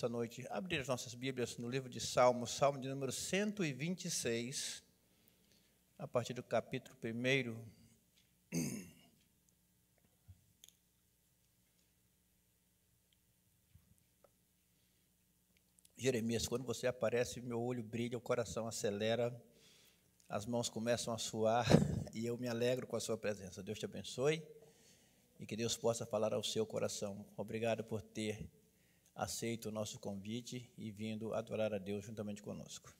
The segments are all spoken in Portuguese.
nessa noite abrir as nossas Bíblias no livro de Salmos, Salmo de número 126, a partir do capítulo 1. Jeremias, quando você aparece, meu olho brilha, o coração acelera, as mãos começam a suar e eu me alegro com a sua presença. Deus te abençoe e que Deus possa falar ao seu coração. Obrigado por ter aceito o nosso convite e vindo adorar a Deus juntamente conosco.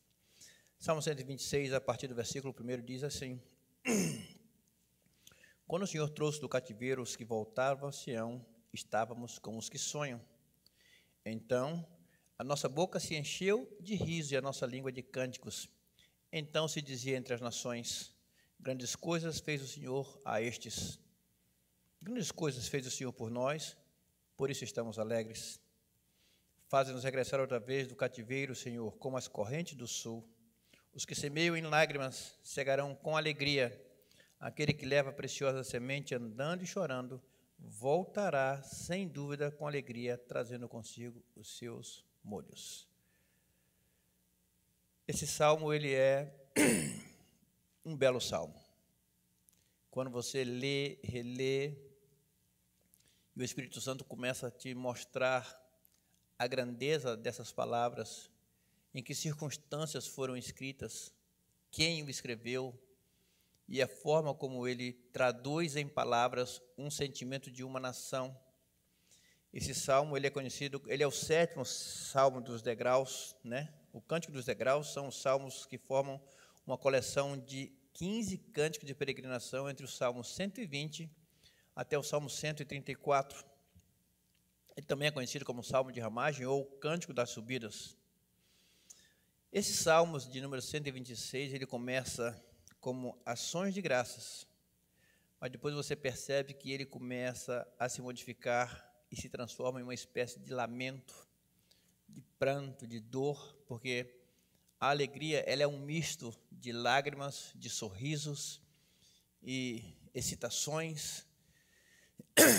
Salmo 126, a partir do versículo 1, diz assim: Quando o Senhor trouxe do cativeiro os que voltavam a Sião, estávamos como os que sonham. Então a nossa boca se encheu de riso e a nossa língua de cânticos. Então se dizia entre as nações: grandes coisas fez o Senhor a estes. Grandes coisas fez o Senhor por nós, por isso estamos alegres. Faze-nos regressar outra vez do cativeiro, Senhor, como as correntes do sul. Os que semeiam em lágrimas cegarão com alegria. Aquele que leva a preciosa semente andando e chorando, voltará sem dúvida com alegria, trazendo consigo os seus molhos. Esse salmo, ele é um belo salmo. Quando você lê, relê, e o Espírito Santo começa a te mostrar a grandeza dessas palavras, em que circunstâncias foram escritas, quem o escreveu, e a forma como ele traduz em palavras um sentimento de uma nação. Esse salmo, ele é conhecido, ele é o 7º salmo dos degraus, né? O Cântico dos Degraus são os salmos que formam uma coleção de 15 cânticos de peregrinação entre o Salmo 120 até o Salmo 134. Ele também é conhecido como Salmo de Ramagem ou Cântico das Subidas. Esses salmos de número 126, ele começa como ações de graças, mas depois você percebe que ele começa a se modificar e se transforma em uma espécie de lamento, de pranto, de dor, porque a alegria, ela é um misto de lágrimas, de sorrisos e excitações.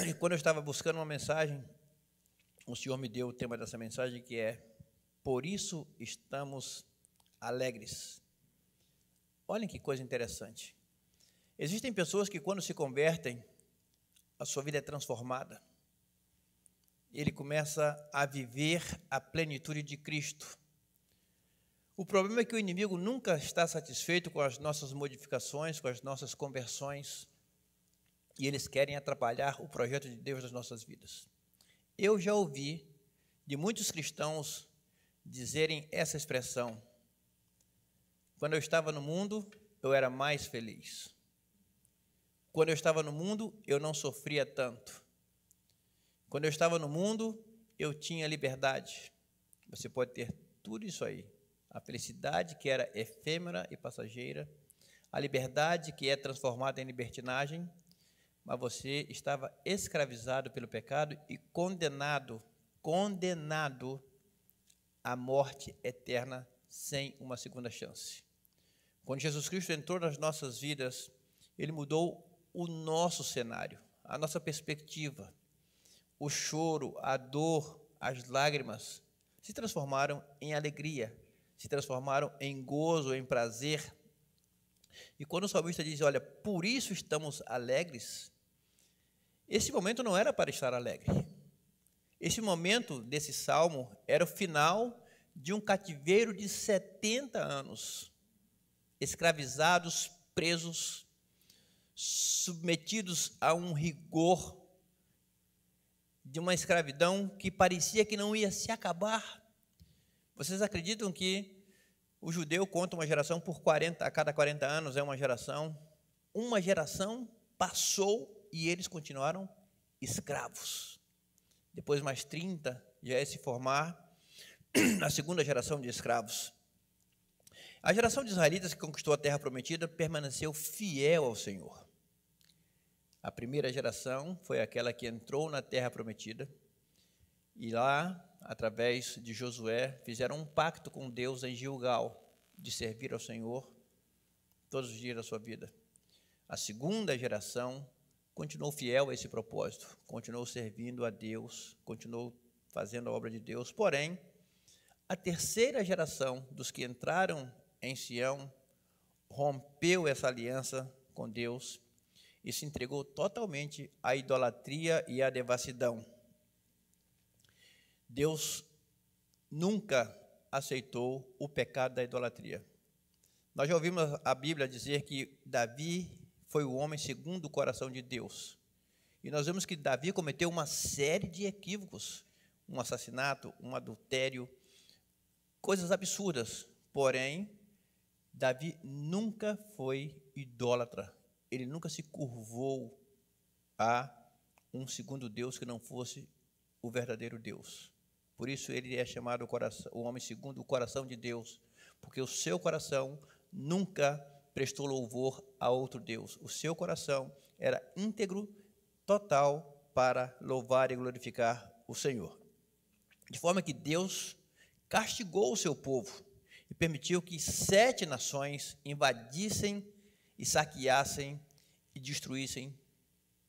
E quando eu estava buscando uma mensagem, o Senhor me deu o tema dessa mensagem, que é: por isso estamos alegres. Olhem que coisa interessante. Existem pessoas que, quando se convertem, a sua vida é transformada. Ele começa a viver a plenitude de Cristo. O problema é que o inimigo nunca está satisfeito com as nossas modificações, com as nossas conversões, e eles querem atrapalhar o projeto de Deus nas nossas vidas. Eu já ouvi de muitos cristãos dizerem essa expressão: quando eu estava no mundo, eu era mais feliz. Quando eu estava no mundo, eu não sofria tanto. Quando eu estava no mundo, eu tinha liberdade. Você pode ter tudo isso aí. A felicidade que era efêmera e passageira, a liberdade que é transformada em libertinagem, mas você estava escravizado pelo pecado e condenado à morte eterna sem uma segunda chance. Quando Jesus Cristo entrou nas nossas vidas, ele mudou o nosso cenário, a nossa perspectiva. O choro, a dor, as lágrimas se transformaram em alegria, se transformaram em gozo, em prazer. E quando o salmista diz: olha, por isso estamos alegres, esse momento não era para estar alegre. Esse momento desse salmo era o final de um cativeiro de 70 anos, escravizados, presos, submetidos a um rigor de uma escravidão que parecia que não ia se acabar. Vocês acreditam que o judeu conta uma geração a cada 40 anos é uma geração? Uma geração passou e eles continuaram escravos. Depois mais 30 já é se formar a segunda geração de escravos. A geração de israelitas que conquistou a terra prometida permaneceu fiel ao Senhor. A primeira geração foi aquela que entrou na terra prometida e lá, através de Josué, fizeram um pacto com Deus em Gilgal de servir ao Senhor todos os dias da sua vida. A segunda geração continuou fiel a esse propósito, continuou servindo a Deus, continuou fazendo a obra de Deus, porém, A terceira geração dos que entraram em Sião rompeu essa aliança com Deus e se entregou totalmente à idolatria e à devassidão. Deus nunca aceitou o pecado da idolatria. Nós já ouvimos a Bíblia dizer que Davi foi o homem segundo o coração de Deus. E nós vemos que Davi cometeu uma série de equívocos, um assassinato, um adultério, coisas absurdas. Porém, Davi nunca foi idólatra. Ele nunca se curvou a um segundo Deus que não fosse o verdadeiro Deus. Por isso ele é chamado o homem segundo o coração de Deus, porque o seu coração nunca prestou louvor a outro Deus. O seu coração era íntegro, total, para louvar e glorificar o Senhor. De forma que Deus castigou o seu povo e permitiu que 7 nações invadissem e saqueassem e destruíssem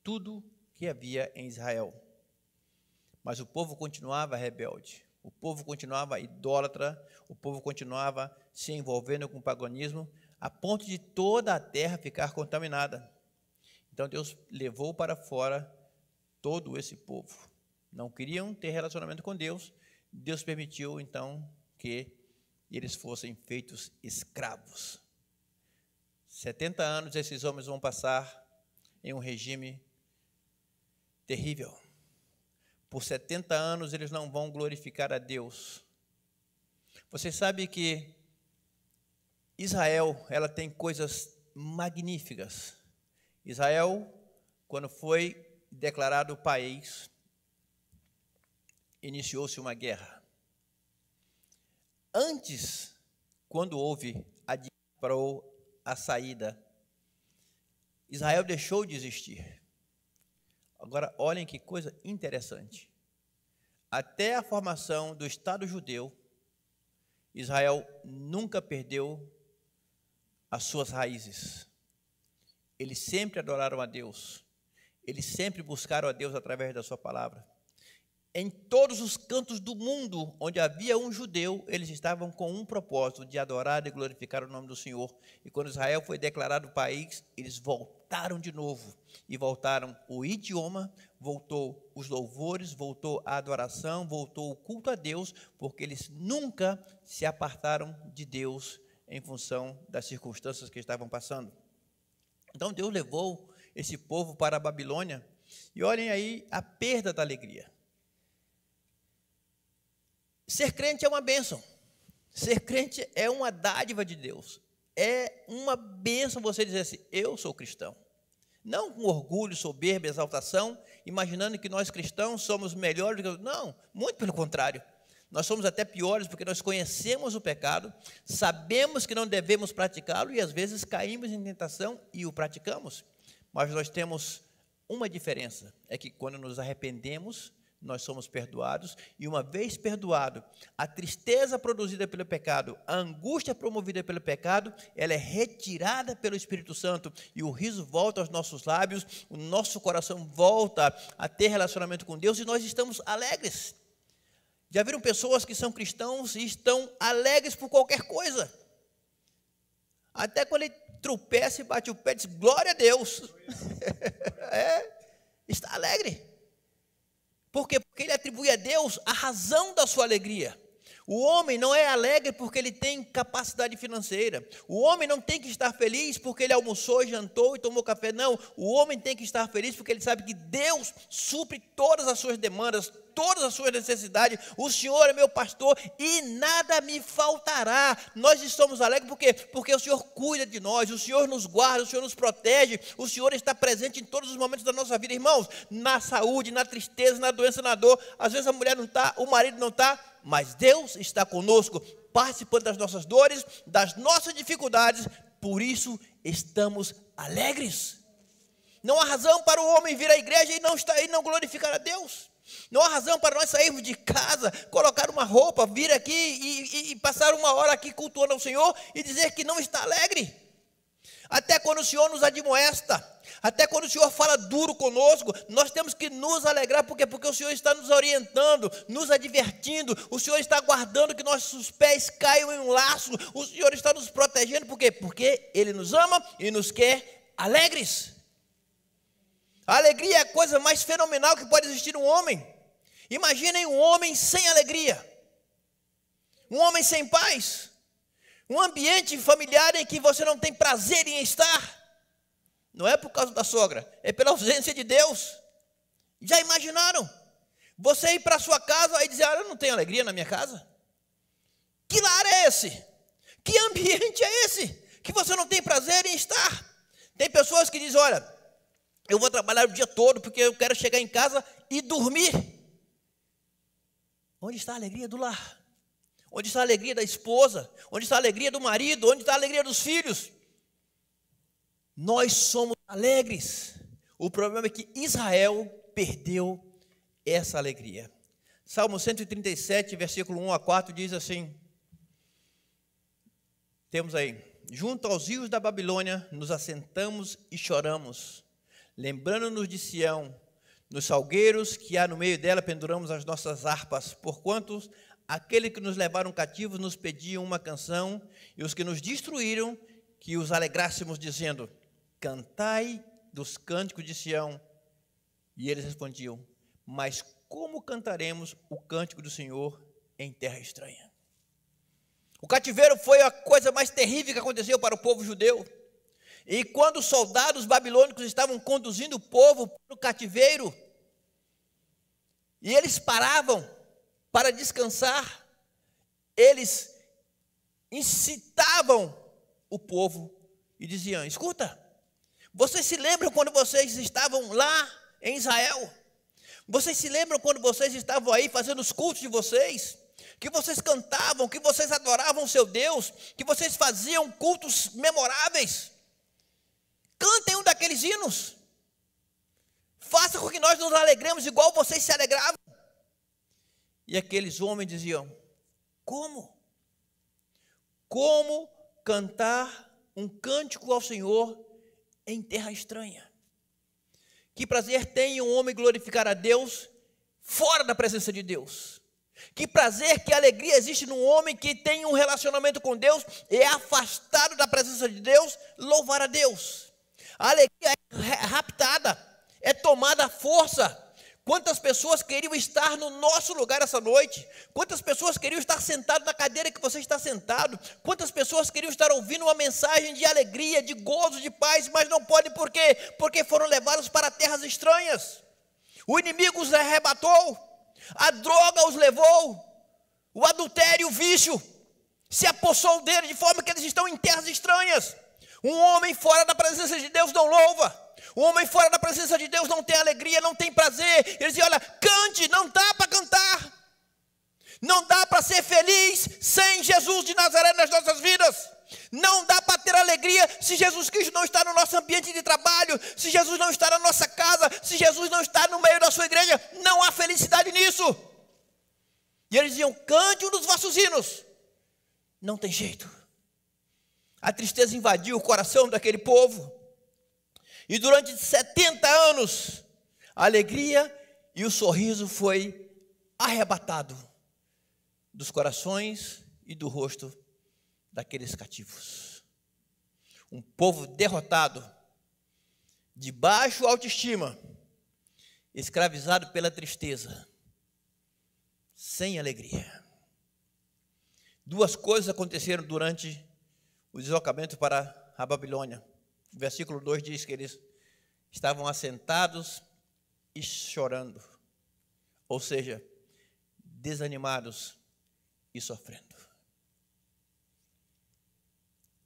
tudo que havia em Israel. Mas o povo continuava rebelde, o povo continuava idólatra, o povo continuava se envolvendo com o paganismo, a ponto de toda a terra ficar contaminada. Então Deus levou para fora todo esse povo. Não queriam ter relacionamento com Deus, Deus permitiu então que eles fossem feitos escravos. 70 anos esses homens vão passar em um regime terrível. Por 70 anos eles não vão glorificar a Deus. Você sabe que Israel, ela tem coisas magníficas. Israel, quando foi declarado país, iniciou-se uma guerra. Antes, quando houve a saída, Israel deixou de existir. Agora, olhem que coisa interessante. Até a formação do Estado judeu, Israel nunca perdeu as suas raízes. Eles sempre adoraram a Deus. Eles sempre buscaram a Deus através da sua palavra. Em todos os cantos do mundo onde havia um judeu, eles estavam com um propósito de adorar e glorificar o nome do Senhor. E quando Israel foi declarado país, eles voltaram de novo. E voltaram o idioma, voltou os louvores, voltou a adoração, voltou o culto a Deus, porque eles nunca se apartaram de Deus em função das circunstâncias que estavam passando. Então Deus levou esse povo para a Babilônia. E olhem aí a perda da alegria. Ser crente é uma bênção. Ser crente é uma dádiva de Deus. É uma bênção você dizer assim, eu sou cristão. Não com orgulho, soberba, exaltação, imaginando que nós cristãos somos melhores do que... Não, muito pelo contrário. Nós somos até piores porque nós conhecemos o pecado, sabemos que não devemos praticá-lo e às vezes caímos em tentação e o praticamos. Mas nós temos uma diferença, é que quando nos arrependemos, nós somos perdoados, e uma vez perdoado, a tristeza produzida pelo pecado, a angústia promovida pelo pecado, ela é retirada pelo Espírito Santo, e o riso volta aos nossos lábios, o nosso coração volta a ter relacionamento com Deus, e nós estamos alegres. Já viram pessoas que são cristãos e estão alegres por qualquer coisa? Até quando ele tropeça e bate o pé, diz, glória a Deus. Está alegre. Por quê? Porque ele atribui a Deus a razão da sua alegria. O homem não é alegre porque ele tem capacidade financeira. O homem não tem que estar feliz porque ele almoçou, jantou e tomou café. Não, o homem tem que estar feliz porque ele sabe que Deus supre todas as suas demandas, todas as suas necessidades. O Senhor é meu pastor e nada me faltará. Nós estamos alegres por quê? Porque o Senhor cuida de nós, o Senhor nos guarda, o Senhor nos protege, o Senhor está presente em todos os momentos da nossa vida. Irmãos, na saúde, na tristeza, na doença, na dor. Às vezes a mulher não está, o marido não está, mas Deus está conosco, participando das nossas dores, das nossas dificuldades. Por isso estamos alegres. Não há razão para o homem vir à igreja e não glorificar a Deus. Não há razão para nós sairmos de casa, colocar uma roupa, vir aqui e passar uma hora aqui cultuando ao Senhor e dizer que não está alegre. Até quando o Senhor nos admoesta, Até quando o Senhor fala duro conosco, nós temos que nos alegrar. Por quê? Porque o Senhor está nos orientando, nos advertindo. O Senhor está guardando que nossos pés caiam em um laço. O Senhor está nos protegendo. Por quê? Porque Ele nos ama e nos quer alegres. A alegria é a coisa mais fenomenal que pode existir um homem. Imaginem um homem sem alegria. Um homem sem paz. Um ambiente familiar em que você não tem prazer em estar. Não é por causa da sogra, é pela ausência de Deus. Já imaginaram? Você ir para a sua casa e dizer, eu não tenho alegria na minha casa? Que lar é esse? Que ambiente é esse? Que você não tem prazer em estar? Tem pessoas que dizem, olha, eu vou trabalhar o dia todo porque eu quero chegar em casa e dormir. Onde está a alegria do lar? Onde está a alegria da esposa? Onde está a alegria do marido? Onde está a alegria dos filhos? Nós somos alegres. O problema é que Israel perdeu essa alegria. Salmo 137, versículo 1 a 4 diz assim, temos aí, junto aos rios da Babilônia nos assentamos e choramos, lembrando-nos de Sião, nos salgueiros que há no meio dela penduramos as nossas harpas, porquanto aquele que nos levaram cativos nos pediam uma canção, e os que nos destruíram, que os alegrássemos dizendo, cantai dos cânticos de Sião. E eles respondiam, mas como cantaremos o cântico do Senhor em terra estranha? O cativeiro foi a coisa mais terrível que aconteceu para o povo judeu. E quando os soldados babilônicos estavam conduzindo o povo para o cativeiro, e eles paravam para descansar, eles incitavam o povo e diziam, escuta, vocês se lembram quando vocês estavam lá em Israel? Vocês se lembram quando vocês estavam aí fazendo os cultos de vocês? Que vocês cantavam, que vocês adoravam o seu Deus, que vocês faziam cultos memoráveis? Cantem um daqueles hinos. Faça com que nós nos alegremos igual vocês se alegravam. E aqueles homens diziam, como? Como cantar um cântico ao Senhor em terra estranha? Que prazer tem um homem glorificar a Deus fora da presença de Deus? Que prazer, que alegria existe num homem que tem um relacionamento com Deus e é afastado da presença de Deus, louvar a Deus. A alegria é raptada, é tomada à força. Quantas pessoas queriam estar no nosso lugar essa noite? Quantas pessoas queriam estar sentado na cadeira que você está sentado? Quantas pessoas queriam estar ouvindo uma mensagem de alegria, de gozo, de paz, mas não podem por quê? Porque foram levados para terras estranhas. O inimigo os arrebatou, a droga os levou, o adultério, o vício se apossou dele de forma que eles estão em terras estranhas. Um homem fora da presença de Deus não louva. O homem fora da presença de Deus não tem alegria, não tem prazer. Ele diz, olha, cante, não dá para cantar. Não dá para ser feliz sem Jesus de Nazaré nas nossas vidas. Não dá para ter alegria se Jesus Cristo não está no nosso ambiente de trabalho, se Jesus não está na nossa casa, se Jesus não está no meio da sua igreja. Não há felicidade nisso. E eles diziam, cante um dos vossos hinos. Não tem jeito. A tristeza invadiu o coração daquele povo. E durante 70 anos, a alegria e o sorriso foi arrebatado dos corações e do rosto daqueles cativos. Um povo derrotado, de baixa autoestima, escravizado pela tristeza, sem alegria. Duas coisas aconteceram durante o deslocamento para a Babilônia. O versículo 2 diz que eles estavam assentados e chorando, ou seja, desanimados e sofrendo.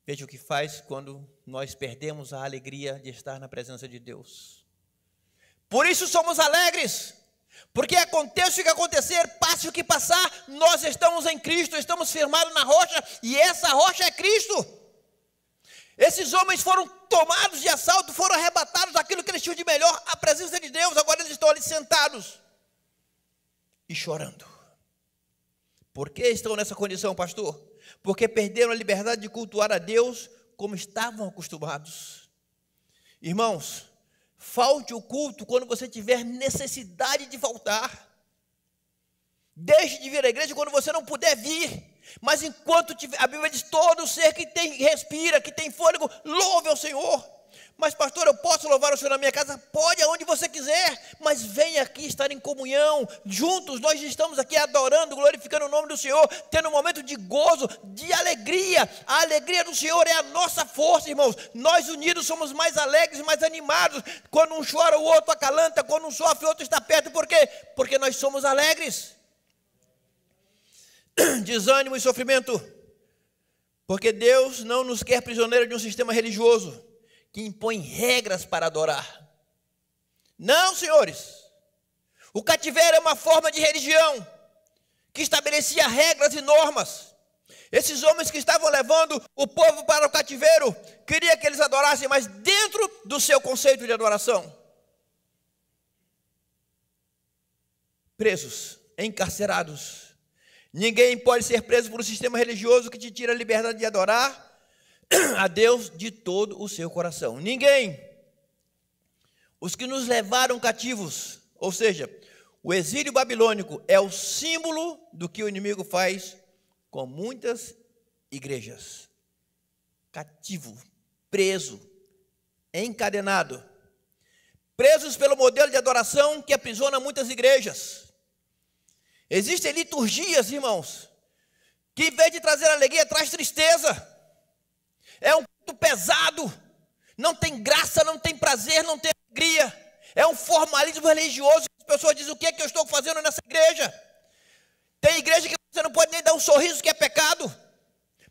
Veja o que faz quando nós perdemos a alegria de estar na presença de Deus. Por isso somos alegres, porque aconteça o que acontecer, passe o que passar, nós estamos em Cristo, estamos firmados na rocha, e essa rocha é Cristo. Esses homens foram tomados de assalto, foram arrebatados daquilo que eles tinham de melhor, a presença de Deus. Agora eles estão ali sentados e chorando. Por que estão nessa condição, pastor? Porque perderam a liberdade de cultuar a Deus como estavam acostumados. Irmãos, Falte o culto quando você tiver necessidade de faltar. Deixe de vir à igreja quando você não puder vir. Mas enquanto tiver, a Bíblia diz, todo ser que respira, que tem fôlego, louve ao Senhor. Mas pastor, eu posso louvar o Senhor na minha casa? Pode, aonde você quiser, mas venha aqui estar em comunhão, juntos nós estamos aqui adorando, glorificando o nome do Senhor, tendo um momento de gozo, de alegria. A alegria do Senhor é a nossa força, irmãos. Nós unidos somos mais alegres, mais animados. Quando um chora, o outro acalanta, quando um sofre, o outro está perto. Por quê? Porque nós somos alegres. Desânimo e sofrimento, porque Deus não nos quer prisioneiros de um sistema religioso que impõe regras para adorar. Não, senhores. O cativeiro é uma forma de religião que estabelecia regras e normas. Esses homens que estavam levando o povo para o cativeiro queria que eles adorassem, mas dentro do seu conceito de adoração. Presos, encarcerados. Ninguém pode ser preso por um sistema religioso que te tira a liberdade de adorar a Deus de todo o seu coração. Ninguém. Os que nos levaram cativos, ou seja, o exílio babilônico é o símbolo do que o inimigo faz com muitas igrejas. Cativo, preso, encadenado. Presos pelo modelo de adoração que aprisiona muitas igrejas. Existem liturgias, irmãos, que em vez de trazer alegria, traz tristeza. É um culto pesado, não tem graça, não tem prazer, não tem alegria. É um formalismo religioso que as pessoas dizem, o que é que eu estou fazendo nessa igreja? Tem igreja que você não pode nem dar um sorriso, que é pecado.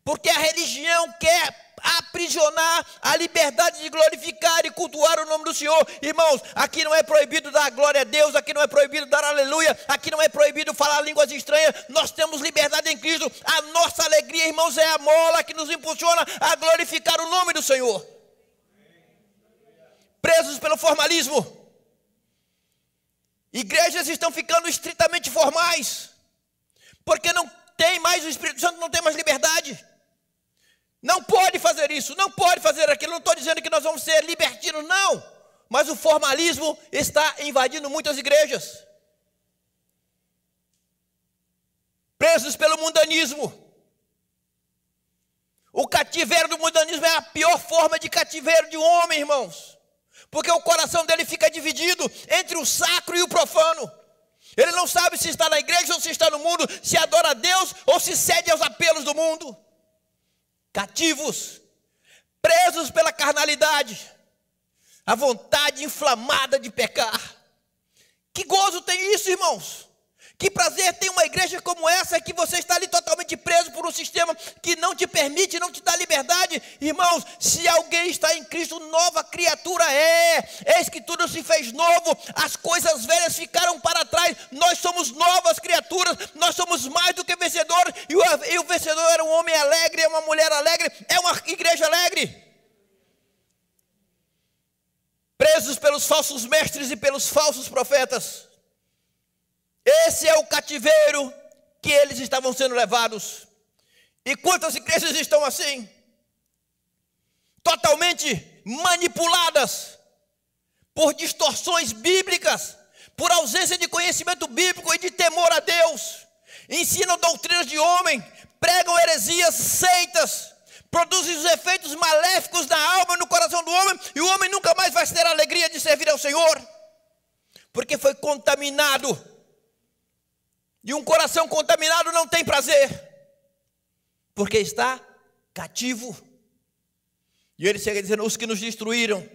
Porque a religião quer aprisionar a liberdade de glorificar e cultuar o nome do Senhor. Irmãos, aqui não é proibido dar glória a Deus, aqui não é proibido dar aleluia, aqui não é proibido falar línguas estranhas. Nós temos liberdade em Cristo. A nossa alegria, irmãos, é a mola que nos impulsiona a glorificar o nome do Senhor. Presos pelo formalismo. Igrejas estão ficando estritamente formais, porque não tem mais o Espírito Santo, não tem mais liberdade. Não pode fazer isso, não pode fazer aquilo. Não estou dizendo que nós vamos ser libertinos, não. Mas o formalismo está invadindo muitas igrejas. Presos pelo mundanismo. O cativeiro do mundanismo é a pior forma de cativeiro de um homem, irmãos. Porque o coração dele fica dividido entre o sacro e o profano. Ele não sabe se está na igreja ou se está no mundo, se adora a Deus ou se cede aos apelos do mundo. Cativos, presos pela carnalidade, a vontade inflamada de pecar. Que gozo tem isso, irmãos? Que prazer tem uma igreja como essa, que você está ali totalmente preso por um sistema que não te permite, não te dá liberdade. Irmãos, se alguém está em Cristo, nova criatura é. Eis que tudo se fez novo, as coisas velhas ficaram para trás. Nós somos novas criaturas, nós somos mais do que vencedores. E o vencedor era um homem alegre, é uma mulher alegre, é uma igreja alegre. Presos pelos falsos mestres e pelos falsos profetas. Esse é o cativeiro que eles estavam sendo levados. E quantas igrejas estão assim? Totalmente manipuladas por distorções bíblicas, por ausência de conhecimento bíblico e de temor a Deus. Ensinam doutrinas de homem, pregam heresias, seitas, produzem os efeitos maléficos na alma e no coração do homem, e o homem nunca mais vai ter a alegria de servir ao Senhor, porque foi contaminado. E um coração contaminado não tem prazer, porque está cativo. E ele chega dizendo, os que nos destruíram.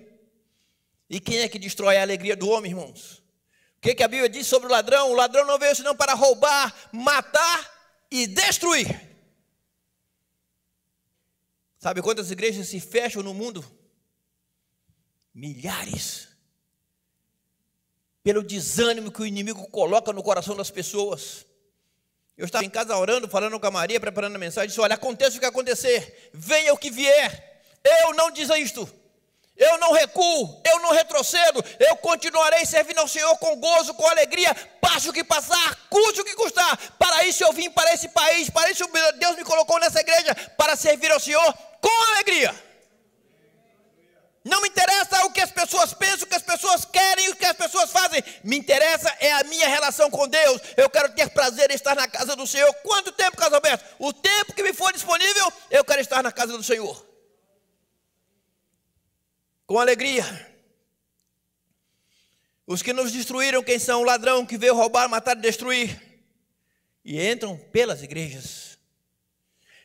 E quem é que destrói a alegria do homem, irmãos? O que a Bíblia diz sobre o ladrão? O ladrão não veio senão para roubar, matar e destruir. Sabe quantas igrejas se fecham no mundo? Milhares. Pelo desânimo que o inimigo coloca no coração das pessoas. Eu estava em casa orando, falando com a Maria, preparando a mensagem, disse, olha, aconteça o que acontecer, venha o que vier, eu não desisto, eu não recuo, eu não retrocedo, eu continuarei servindo ao Senhor com gozo, com alegria, passe o que passar, custe o que custar. Para isso eu vim para esse país, para isso Deus me colocou nessa igreja, para servir ao Senhor com alegria. Não me interessa o que as pessoas pensam, o que as pessoas querem, o que as pessoas fazem. Me interessa é a minha relação com Deus. Eu quero ter prazer em estar na casa do Senhor. Quanto tempo, Carlos Alberto? O tempo que me for disponível, eu quero estar na casa do Senhor. Com alegria. Os que nos destruíram, quem são? O ladrão que veio roubar, matar e destruir. E entram pelas igrejas.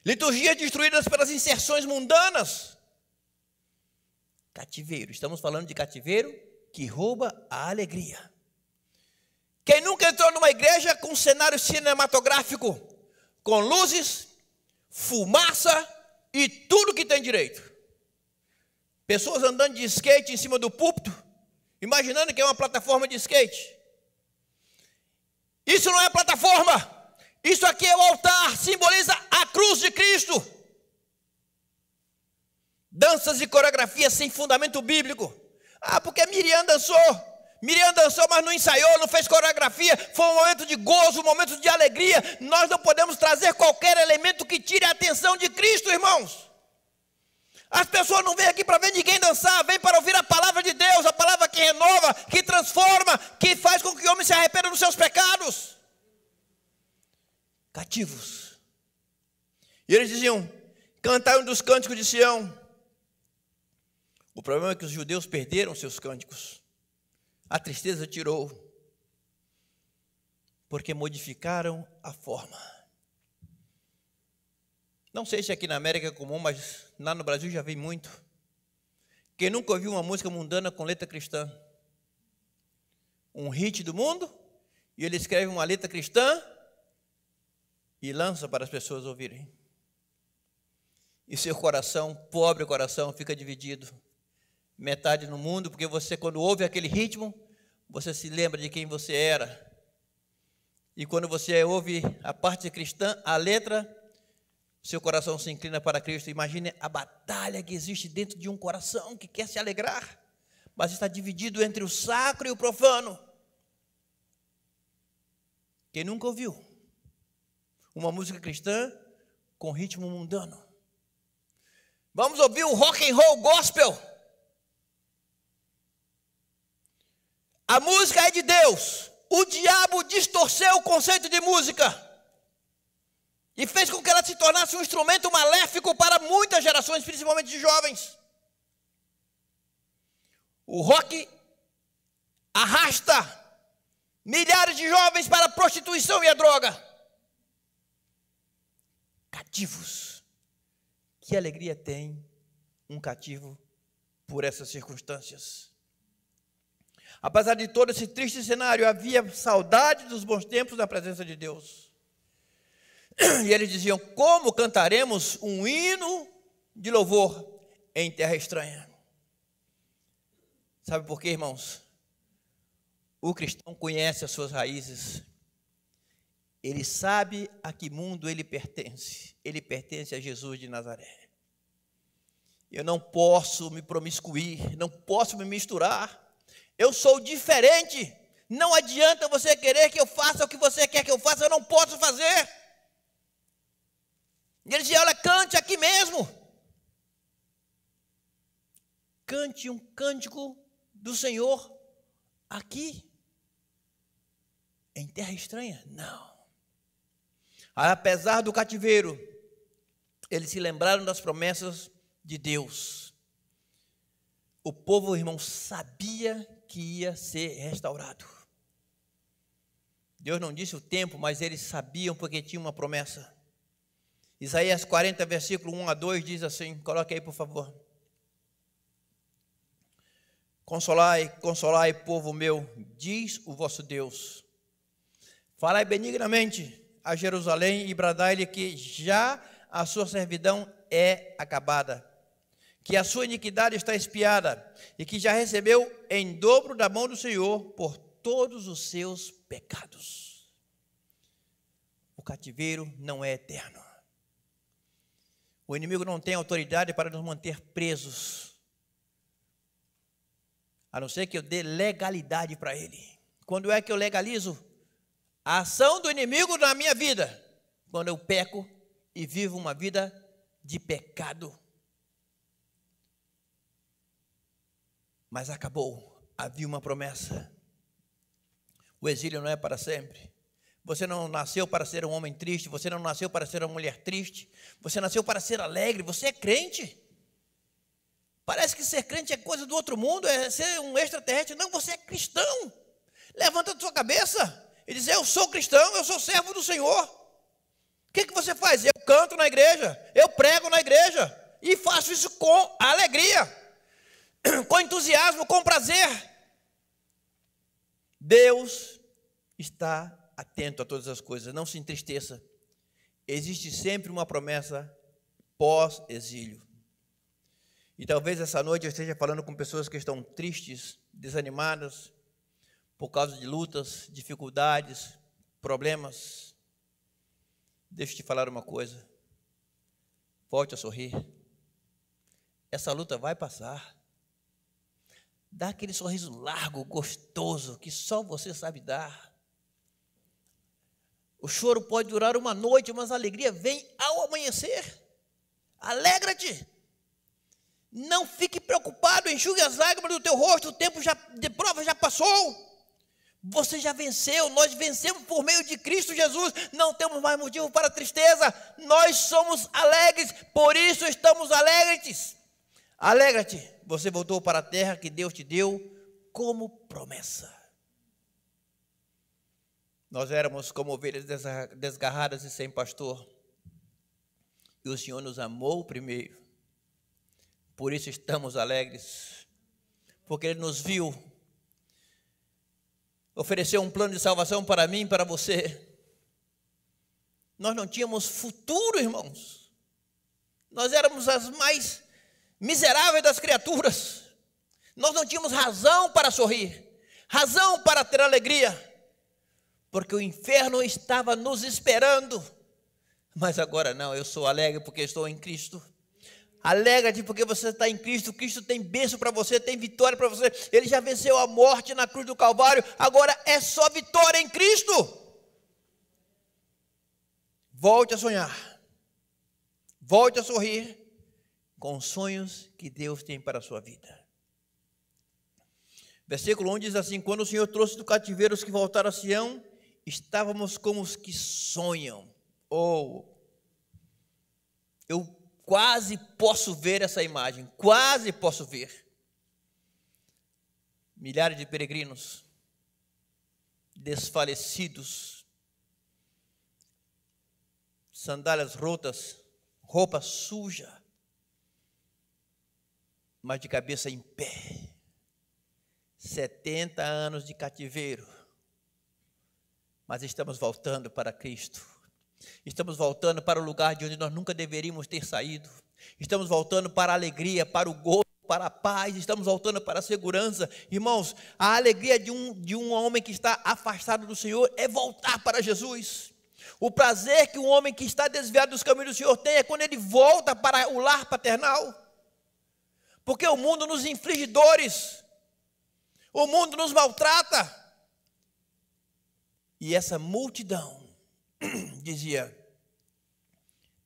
Liturgias destruídas pelas inserções mundanas. Cativeiro, estamos falando de cativeiro que rouba a alegria. Quem nunca entrou numa igreja com um cenário cinematográfico, com luzes, fumaça e tudo que tem direito? Pessoas andando de skate em cima do púlpito, imaginando que é uma plataforma de skate. Isso não é plataforma, isso aqui é o altar, simboliza a cruz de Cristo. Danças e coreografias sem fundamento bíblico. Porque Miriam dançou, mas não ensaiou, não fez coreografia. Foi um momento de gozo, um momento de alegria. Nós não podemos trazer qualquer elemento que tire a atenção de Cristo, irmãos. As pessoas não vêm aqui para ver ninguém dançar, vêm para ouvir a palavra de Deus, a palavra que renova, que transforma, que faz com que o homem se arrependa dos seus pecados. Cativos. E eles diziam, cantai um dos cânticos de Sião. O problema é que os judeus perderam seus cânticos. A tristeza tirou, porque modificaram a forma. Não sei se aqui na América é comum, mas lá no Brasil já vi muito. Quem nunca ouviu uma música mundana com letra cristã? Um hit do mundo, e ele escreve uma letra cristã e lança para as pessoas ouvirem. E seu coração, pobre coração, fica dividido. Metade no mundo, porque você, quando ouve aquele ritmo, você se lembra de quem você era. E quando você ouve a parte cristã, a letra, seu coração se inclina para Cristo. Imagine a batalha que existe dentro de um coração que quer se alegrar, mas está dividido entre o sacro e o profano. Quem nunca ouviu uma música cristã com ritmo mundano? Vamos ouvir o rock and roll gospel. A música é de Deus. O diabo distorceu o conceito de música e fez com que ela se tornasse um instrumento maléfico para muitas gerações, principalmente de jovens. O rock arrasta milhares de jovens para a prostituição e a droga. Cativos. Que alegria tem um cativo por essas circunstâncias? Apesar de todo esse triste cenário, havia saudade dos bons tempos da presença de Deus. E eles diziam, como cantaremos um hino de louvor em terra estranha? Sabe por quê, irmãos? O cristão conhece as suas raízes. Ele sabe a que mundo ele pertence. Ele pertence a Jesus de Nazaré. Eu não posso me promiscuir, não posso me misturar. Eu sou diferente. Não adianta você querer que eu faça o que você quer que eu faça, eu não posso fazer. E ele dizia, olha, cante aqui mesmo. Cante um cântico do Senhor aqui. Em terra estranha? Não. Apesar do cativeiro, eles se lembraram das promessas de Deus. O povo, irmão, sabia que ia ser restaurado. Deus não disse o tempo, mas eles sabiam porque tinha uma promessa. Isaías 40, versículo 1 a 2 diz assim, coloque aí por favor. Consolai, consolai, povo meu, diz o vosso Deus. Falai benignamente a Jerusalém e bradai-lhe que já a sua servidão é acabada, que a sua iniquidade está expiada e que já recebeu em dobro da mão do Senhor por todos os seus pecados. O cativeiro não é eterno. O inimigo não tem autoridade para nos manter presos, a não ser que eu dê legalidade para ele. Quando é que eu legalizo a ação do inimigo na minha vida? Quando eu peco e vivo uma vida de pecado. Mas acabou, havia uma promessa. O exílio não é para sempre. Você não nasceu para ser um homem triste, você não nasceu para ser uma mulher triste, você nasceu para ser alegre, você é crente. Parece que ser crente é coisa do outro mundo, é ser um extraterrestre. Não, você é cristão. Levanta a sua cabeça e diz: eu sou cristão, eu sou servo do Senhor. O que você faz? Eu canto na igreja, eu prego na igreja e faço isso com alegria, com entusiasmo, com prazer. Deus está atento a todas as coisas, não se entristeça. Existe sempre uma promessa pós-exílio. E talvez essa noite eu esteja falando com pessoas que estão tristes, desanimadas, por causa de lutas, dificuldades, problemas. Deixa eu te falar uma coisa. Volte a sorrir. Essa luta vai passar. Dá aquele sorriso largo, gostoso, que só você sabe dar. O choro pode durar uma noite, mas a alegria vem ao amanhecer. Alegra-te. Não fique preocupado, enxugue as lágrimas do teu rosto, o tempo de prova já passou. Você já venceu, nós vencemos por meio de Cristo Jesus, não temos mais motivo para tristeza, nós somos alegres, por isso estamos alegres. Alegra-te, você voltou para a terra que Deus te deu como promessa. Nós éramos como ovelhas desgarradas e sem pastor, e o Senhor nos amou primeiro. Por isso estamos alegres, porque Ele nos viu, ofereceu um plano de salvação para mim e para você. Nós não tínhamos futuro, irmãos. Nós éramos as mais miseráveis das criaturas. Nós não tínhamos razão para sorrir, razão para ter alegria, porque o inferno estava nos esperando. Mas agora não, eu sou alegre porque estou em Cristo. Alegra-te porque você está em Cristo. Cristo tem bênção para você, tem vitória para você. Ele já venceu a morte na cruz do Calvário. Agora é só vitória em Cristo. Volte a sonhar. Volte a sorrir com os sonhos que Deus tem para a sua vida. Versículo 1 diz assim: quando o Senhor trouxe do cativeiro os que voltaram a Sião, estávamos como os que sonham. Eu quase posso ver essa imagem, quase posso ver. Milhares de peregrinos, desfalecidos, sandálias rotas, roupa suja, mas de cabeça em pé. 70 anos de cativeiro, mas estamos voltando para Cristo. Estamos voltando para o lugar de onde nós nunca deveríamos ter saído. Estamos voltando para a alegria, para o gozo, para a paz. Estamos voltando para a segurança. Irmãos, a alegria de um homem que está afastado do Senhor é voltar para Jesus. O prazer que um homem que está desviado dos caminhos do Senhor tem é quando ele volta para o lar paternal. Porque o mundo nos inflige dores. O mundo nos maltrata. E essa multidão dizia: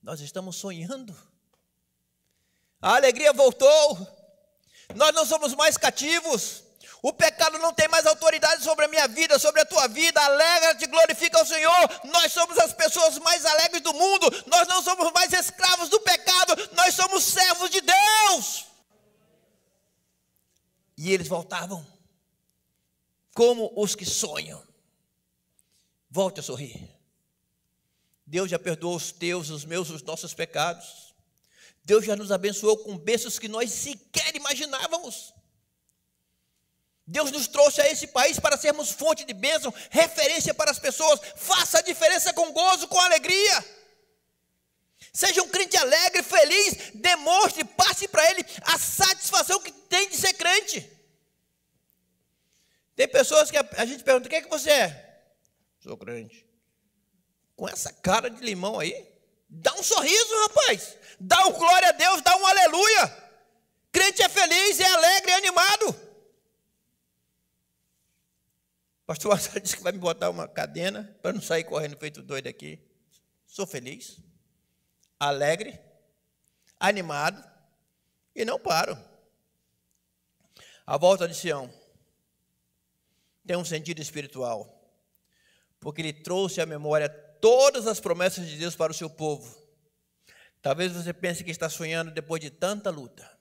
nós estamos sonhando. A alegria voltou. Nós não somos mais cativos. O pecado não tem mais autoridade sobre a minha vida, sobre a tua vida. Alegra-te, glorifica ao Senhor. Nós somos as pessoas mais alegres do mundo. Nós não somos mais escravos do pecado. Nós somos servos de Deus. E eles voltavam como os que sonham. Volte a sorrir. Deus já perdoou os teus, os meus, os nossos pecados. Deus já nos abençoou com bênçãos que nós sequer imaginávamos. Deus nos trouxe a esse país para sermos fonte de bênção, referência para as pessoas. Faça a diferença com gozo, com alegria. Seja um crente alegre, feliz. Demonstre, passe para ele a satisfação que tem de ser crente. Tem pessoas que a gente pergunta: o que é que você é? Sou crente. Com essa cara de limão aí, dá um sorriso, rapaz. Dá um glória a Deus, dá um aleluia. Crente é feliz, é alegre, é animado. Pastor Marcelo disse que vai me botar uma cadena para não sair correndo feito doido aqui. Sou feliz, alegre, animado e não paro. A volta de Sião tem um sentido espiritual, porque ele trouxe à memória todas as promessas de Deus para o seu povo. Talvez você pense que está sonhando depois de tanta luta.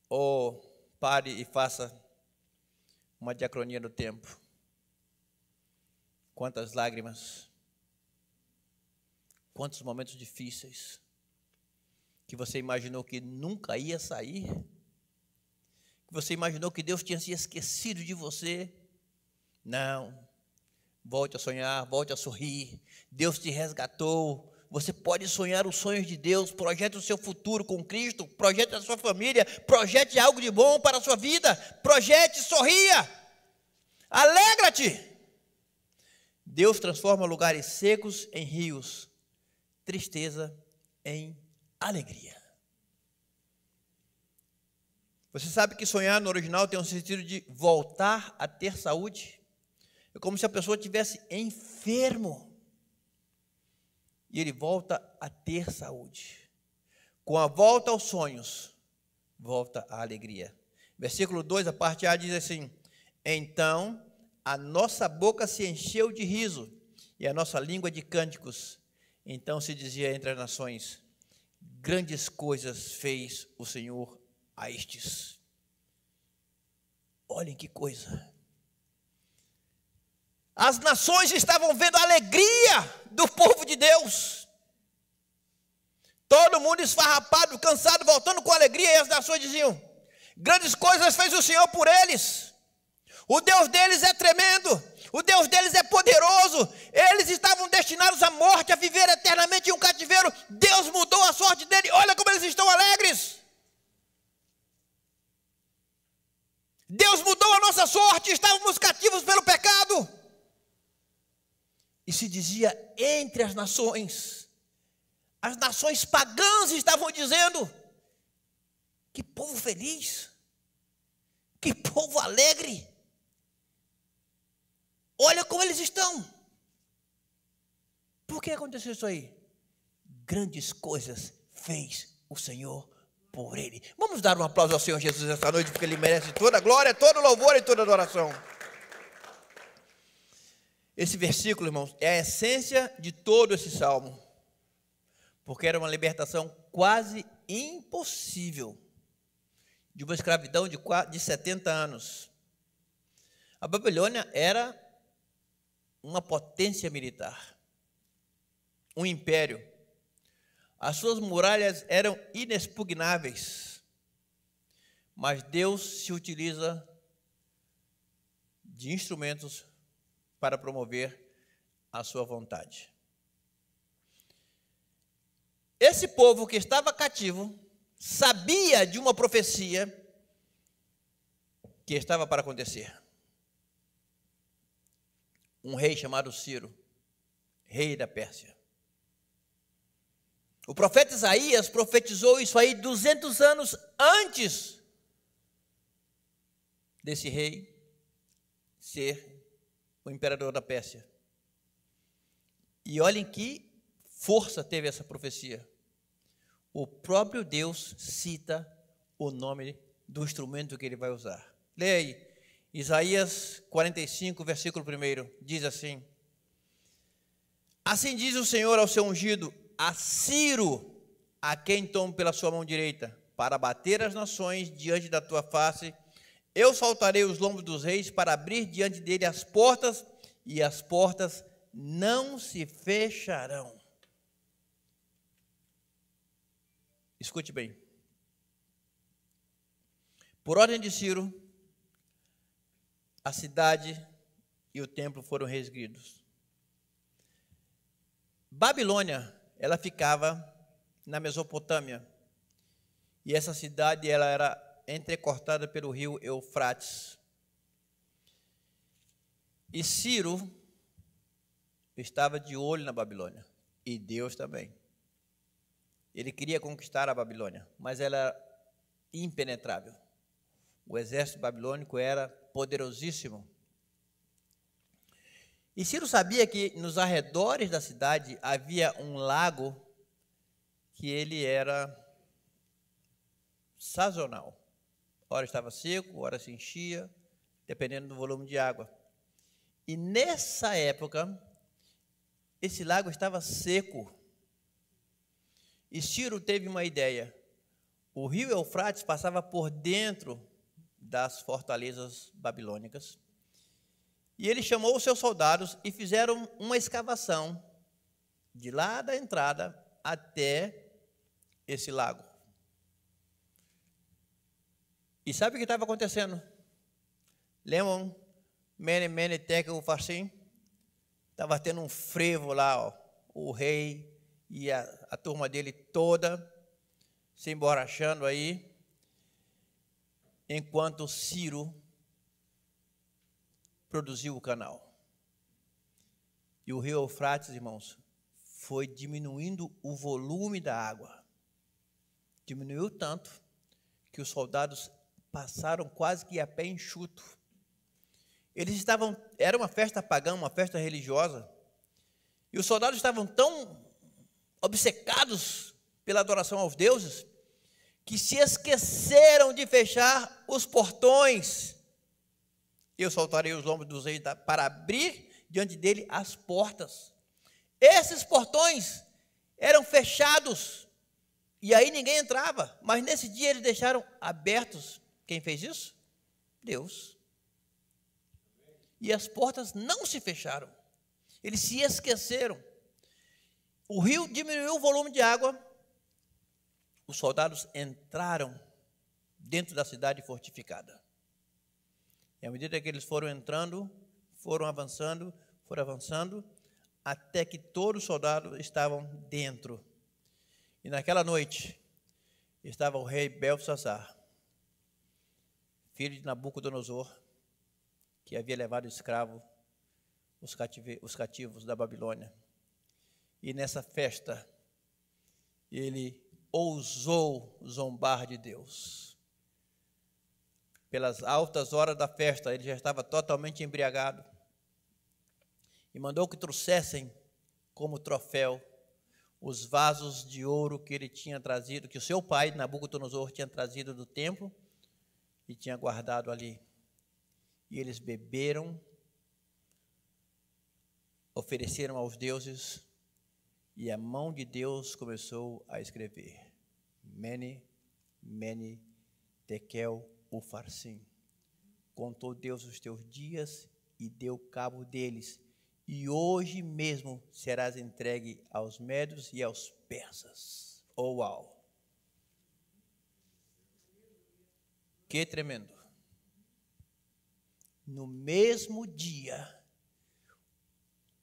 Ou pare e faça uma diacronia do tempo. Quantas lágrimas, quantos momentos difíceis, que você imaginou que nunca ia sair, que você imaginou que Deus tinha se esquecido de você. Não, volte a sonhar, volte a sorrir, Deus te resgatou. Você pode sonhar os sonhos de Deus, projete o seu futuro com Cristo, projete a sua família, projete algo de bom para a sua vida, projete, sorria, alegra-te. Deus transforma lugares secos em rios, tristeza em alegria. Você sabe que sonhar no original tem um sentido de voltar a ter saúde? É como se a pessoa estivesse enfermo e ele volta a ter saúde. Com a volta aos sonhos, volta a alegria. Versículo 2, a parte A diz assim: então a nossa boca se encheu de riso e a nossa língua de cânticos. Então se dizia entre as nações: grandes coisas fez o Senhor a estes. Olhem que coisa. As nações estavam vendo a alegria do povo de Deus. Todo mundo esfarrapado, cansado, voltando com alegria. E as nações diziam: grandes coisas fez o Senhor por eles. O Deus deles é tremendo. O Deus deles é poderoso. Eles estavam destinados à morte, a viver eternamente em um cativeiro. Deus mudou a sorte dele. Olha como eles estão alegres. Deus mudou a nossa sorte. Estávamos cativos pelo pecado. E se dizia entre as nações pagãs estavam dizendo: que povo feliz, que povo alegre, olha como eles estão. Por que aconteceu isso aí? Grandes coisas fez o Senhor por ele. Vamos dar um aplauso ao Senhor Jesus esta noite, porque ele merece toda a glória, todo o louvor e toda a adoração. Esse versículo, irmãos, é a essência de todo esse salmo, porque era uma libertação quase impossível de uma escravidão de 70 anos. A Babilônia era uma potência militar, um império. As suas muralhas eram inexpugnáveis, mas Deus se utiliza de instrumentos para promover a sua vontade. Esse povo que estava cativo sabia de uma profecia que estava para acontecer. Um rei chamado Ciro, rei da Pérsia. O profeta Isaías profetizou isso aí 200 anos antes desse rei ser o imperador da Pérsia. E olhem que força teve essa profecia. O próprio Deus cita o nome do instrumento que ele vai usar. Leia aí, Isaías 45, versículo 1, diz assim: assim diz o Senhor ao seu ungido, a Ciro, a quem tomo pela sua mão direita, para bater as nações diante da tua face. Eu soltarei os lombos dos reis para abrir diante dele as portas, e as portas não se fecharão. Escute bem. Por ordem de Ciro, a cidade e o templo foram reerguidos. Babilônia, ela ficava na Mesopotâmia. E essa cidade, ela era entrecortada pelo rio Eufrates. E Ciro estava de olho na Babilônia, e Deus também. Ele queria conquistar a Babilônia, mas ela era impenetrável. O exército babilônico era poderosíssimo. E Ciro sabia que nos arredores da cidade havia um lago que ele era sazonal. Ora estava seco, ora se enchia, dependendo do volume de água. E nessa época, esse lago estava seco. E Ciro teve uma ideia. O rio Eufrates passava por dentro das fortalezas babilônicas. E ele chamou os seus soldados e fizeram uma escavação de lá da entrada até esse lago. E sabe o que estava acontecendo? Lembram? Mene, Tekel, Farsim? Estava tendo um frevo lá, ó, o rei e a turma dele toda se emborrachando aí, enquanto Ciro produziu o canal. E o rio Eufrates, irmãos, foi diminuindo o volume da água. Diminuiu tanto que os soldados passaram quase que a pé enxuto. Era uma festa pagã, uma festa religiosa, e os soldados estavam tão obcecados pela adoração aos deuses, que se esqueceram de fechar os portões. Eu soltarei os lombos dos reis para abrir diante dele as portas. Esses portões eram fechados, e aí ninguém entrava, mas nesse dia eles deixaram abertos. Quem fez isso? Deus. E as portas não se fecharam. Eles se esqueceram. O rio diminuiu o volume de água. Os soldados entraram dentro da cidade fortificada. E à medida que eles foram entrando, foram avançando, até que todos os soldados estavam dentro. E naquela noite, estava o rei Belsassar, filho de Nabucodonosor, que havia levado escravo os cativos da Babilônia. E nessa festa, ele ousou zombar de Deus. Pelas altas horas da festa, ele já estava totalmente embriagado. E mandou que trouxessem como troféu os vasos de ouro que ele tinha trazido, que o seu pai, Nabucodonosor, tinha trazido do templo e tinha guardado ali. E eles beberam, ofereceram aos deuses, e a mão de Deus começou a escrever: Mene, Tekel, Ufarsim. Contou Deus os teus dias e deu cabo deles, e hoje mesmo serás entregue aos médios e aos persas. Oh, uau! Que tremendo! No mesmo dia,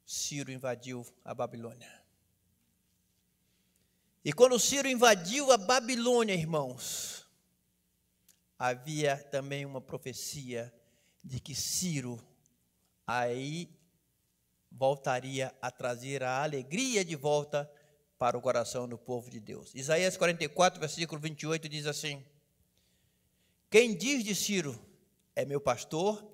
Ciro invadiu a Babilônia. E quando Ciro invadiu a Babilônia, irmãos, havia também uma profecia de que Ciro aí voltaria a trazer a alegria de volta para o coração do povo de Deus. Isaías 44, versículo 28 diz assim: Quem diz de Ciro, é meu pastor,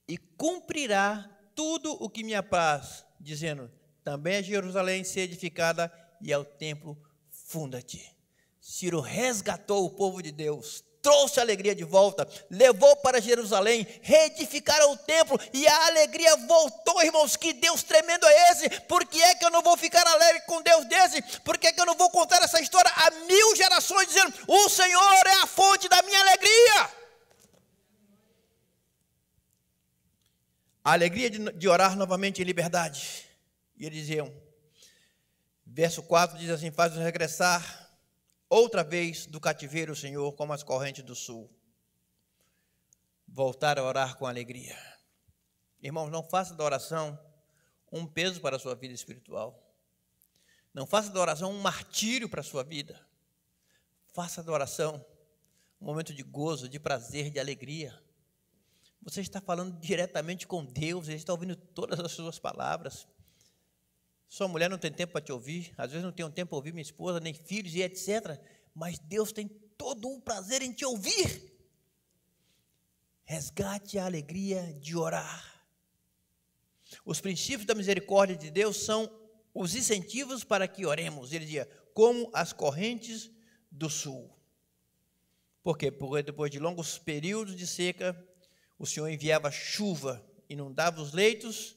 e cumprirá tudo o que me apraz, dizendo, também é Jerusalém ser edificada, e ao templo funda-te. Ciro resgatou o povo de Deus, trouxe a alegria de volta, levou para Jerusalém, reedificaram o templo, e a alegria voltou, irmãos. Que Deus tremendo é esse? Por que é que eu não vou ficar alegre com Deus desse? Por que é que eu não vou contar essa história a 1000 gerações, dizendo, o Senhor é a fonte da minha alegria? A alegria de orar novamente em liberdade. E eles diziam, verso 4 diz assim, faz-nos regressar outra vez do cativeiro, Senhor, como as correntes do sul. Voltar a orar com alegria. Irmãos, não faça da oração um peso para a sua vida espiritual. Não faça da oração um martírio para a sua vida. Faça da oração um momento de gozo, de prazer, de alegria. Você está falando diretamente com Deus, Ele está ouvindo todas as suas palavras. Sua mulher não tem tempo para te ouvir, às vezes não tenho tempo para ouvir minha esposa, nem filhos e etc. Mas Deus tem todo o prazer em te ouvir. Resgate a alegria de orar. Os princípios da misericórdia de Deus são os incentivos para que oremos. Ele dizia, como as correntes do sul. Por quê? Porque depois de longos períodos de seca, o Senhor enviava chuva, inundava os leitos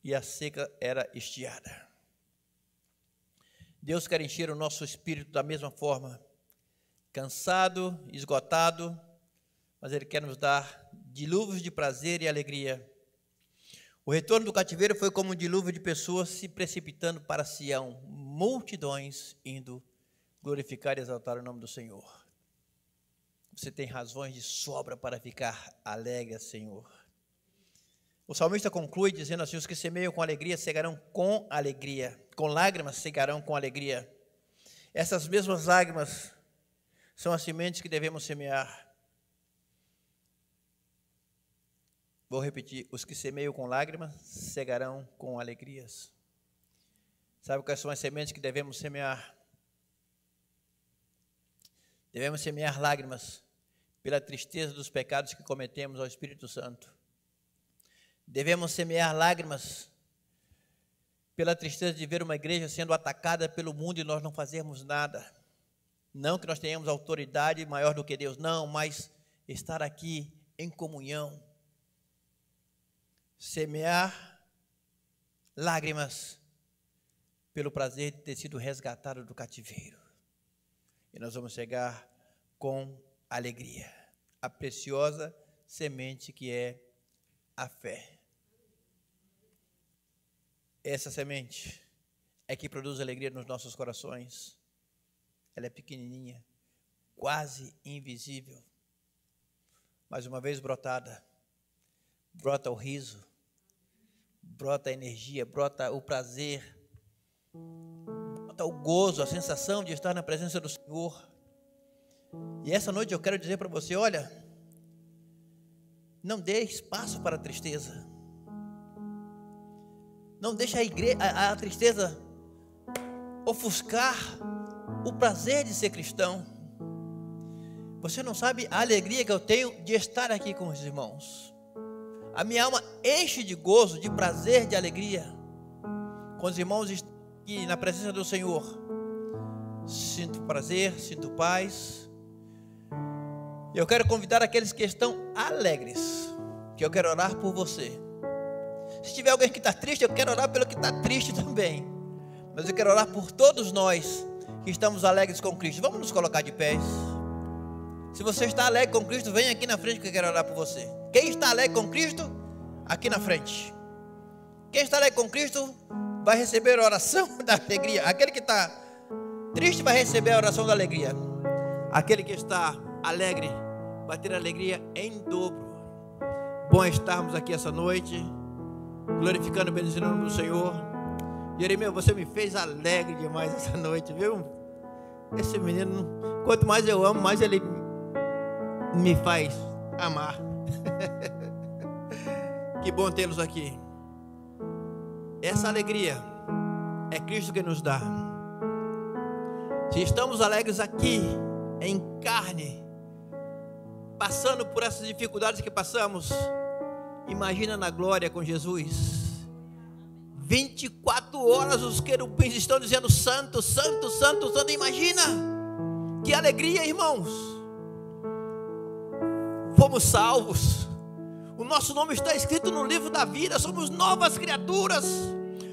e a seca era estiada. Deus quer encher o nosso espírito da mesma forma, cansado, esgotado, mas Ele quer nos dar dilúvios de prazer e alegria. O retorno do cativeiro foi como um dilúvio de pessoas se precipitando para Sião, multidões indo glorificar e exaltar o nome do Senhor. Você tem razões de sobra para ficar alegre, Senhor. O salmista conclui dizendo assim: os que semeiam com alegria cegarão com alegria, com lágrimas cegarão com alegria. Essas mesmas lágrimas são as sementes que devemos semear. Vou repetir: os que semeiam com lágrimas cegarão com alegrias. Sabe quais são as sementes que devemos semear? Devemos semear lágrimas pela tristeza dos pecados que cometemos ao Espírito Santo. Devemos semear lágrimas pela tristeza de ver uma igreja sendo atacada pelo mundo e nós não fazermos nada. Não que nós tenhamos autoridade maior do que Deus, não, mas estar aqui em comunhão. Semear lágrimas pelo prazer de ter sido resgatado do cativeiro. E nós vamos chegar com alegria, a preciosa semente que é a fé. Essa semente é que produz alegria nos nossos corações. Ela é pequenininha, quase invisível. Mas uma vez brotada, brota o riso, brota a energia, brota o prazer, brota o gozo, a sensação de estar na presença do Senhor. E essa noite eu quero dizer para você: olha, não dê espaço para a tristeza. Não deixe a tristeza ofuscar o prazer de ser cristão. Você não sabe a alegria que eu tenho de estar aqui com os irmãos. A minha alma enche de gozo, de prazer, de alegria. Com os irmãos aqui na presença do Senhor. Sinto prazer, sinto paz. Eu quero convidar aqueles que estão alegres, que eu quero orar por você. Se tiver alguém que está triste, eu quero orar pelo que está triste também. Mas eu quero orar por todos nós que estamos alegres com Cristo. Vamos nos colocar de pés. Se você está alegre com Cristo, vem aqui na frente que eu quero orar por você. Quem está alegre com Cristo, aqui na frente. Quem está alegre com Cristo vai receber a oração da alegria. Aquele que está triste vai receber a oração da alegria. Aquele que está alegre vai ter alegria em dobro. Bom estarmos aqui essa noite, glorificando e bendizendo o nome do Senhor. Jeremias, você me fez alegre demais essa noite, viu? Esse menino, quanto mais eu amo, mais ele me faz amar. Que bom tê-los aqui. Essa alegria é Cristo que nos dá. Se estamos alegres aqui, em carne, passando por essas dificuldades que passamos, imagina na glória com Jesus. 24 horas os querubins estão dizendo santo, santo, santo, santo. Imagina que alegria, irmãos. Fomos salvos, o nosso nome está escrito no livro da vida. Somos novas criaturas,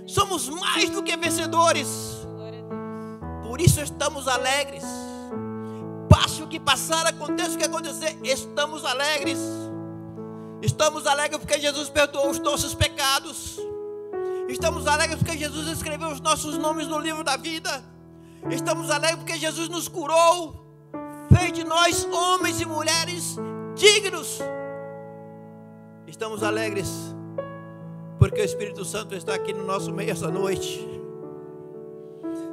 somos mais do que vencedores. Por isso estamos alegres. Passe o que passar, aconteça o que acontecer, estamos alegres. Estamos alegres porque Jesus perdoou os nossos pecados. Estamos alegres porque Jesus escreveu os nossos nomes no livro da vida. Estamos alegres porque Jesus nos curou, fez de nós homens e mulheres dignos. Estamos alegres porque o Espírito Santo está aqui no nosso meio essa noite.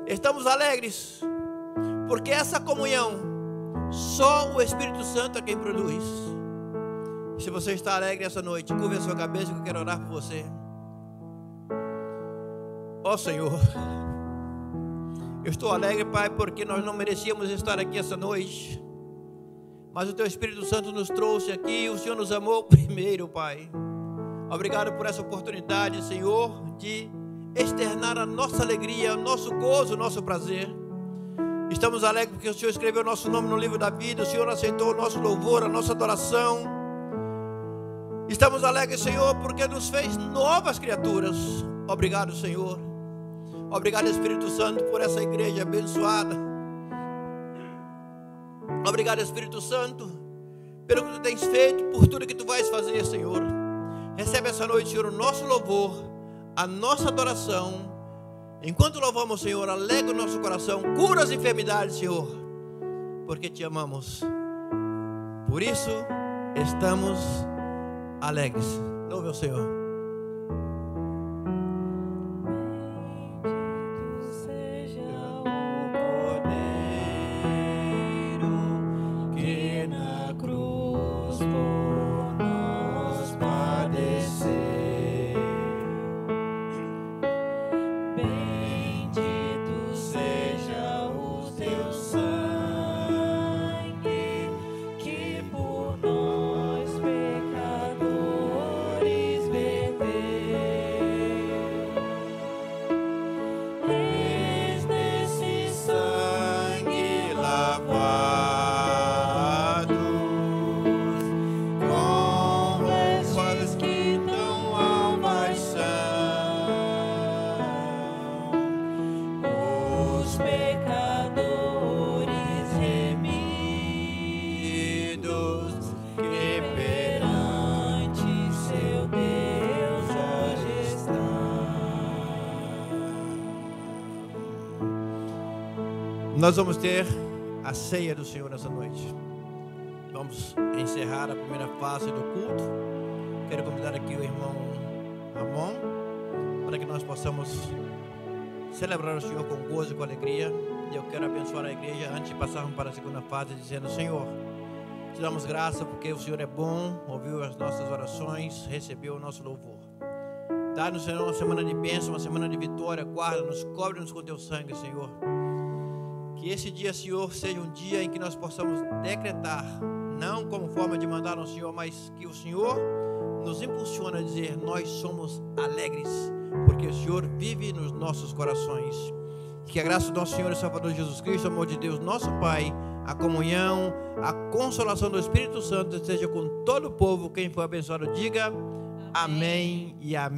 Estamos alegres porque essa comunhão só o Espírito Santo é quem produz. Se você está alegre essa noite, curva a sua cabeça que eu quero orar por você. Ó Senhor, eu estou alegre, Pai, porque nós não merecíamos estar aqui essa noite, mas o Teu Espírito Santo nos trouxe aqui, o Senhor nos amou primeiro, Pai. Obrigado por essa oportunidade, Senhor, de externar a nossa alegria, o nosso gozo, o nosso prazer. Estamos alegres porque o Senhor escreveu o nosso nome no livro da vida. O Senhor aceitou o nosso louvor, a nossa adoração. Estamos alegres, Senhor, porque nos fez novas criaturas. Obrigado, Senhor. Obrigado, Espírito Santo, por essa igreja abençoada. Obrigado, Espírito Santo, pelo que Tu tens feito, por tudo que Tu vais fazer, Senhor. Recebe essa noite, Senhor, o nosso louvor, a nossa adoração. Enquanto louvamos, Senhor, alegra o nosso coração, cura as enfermidades, Senhor, porque Te amamos. Por isso, estamos alegres. Louve ao Senhor. Nós vamos ter a ceia do Senhor nessa noite. Vamos encerrar a primeira fase do culto. Quero convidar aqui o irmão Ramon, para que nós possamos celebrar o Senhor com gozo e com alegria. E eu quero abençoar a igreja antes de passarmos para a segunda fase, dizendo: Senhor, Te damos graça porque o Senhor é bom, ouviu as nossas orações, recebeu o nosso louvor. Dá-nos, Senhor, uma semana de bênção, uma semana de vitória. Guarda-nos, cobre-nos com Teu sangue, Senhor. Que esse dia, Senhor, seja um dia em que nós possamos decretar, não como forma de mandar ao Senhor, mas que o Senhor nos impulsiona a dizer: nós somos alegres, porque o Senhor vive nos nossos corações. Que a graça do nosso Senhor e Salvador Jesus Cristo, o amor de Deus, nosso Pai, a comunhão, a consolação do Espírito Santo esteja com todo o povo. Quem for abençoado, diga amém e amém.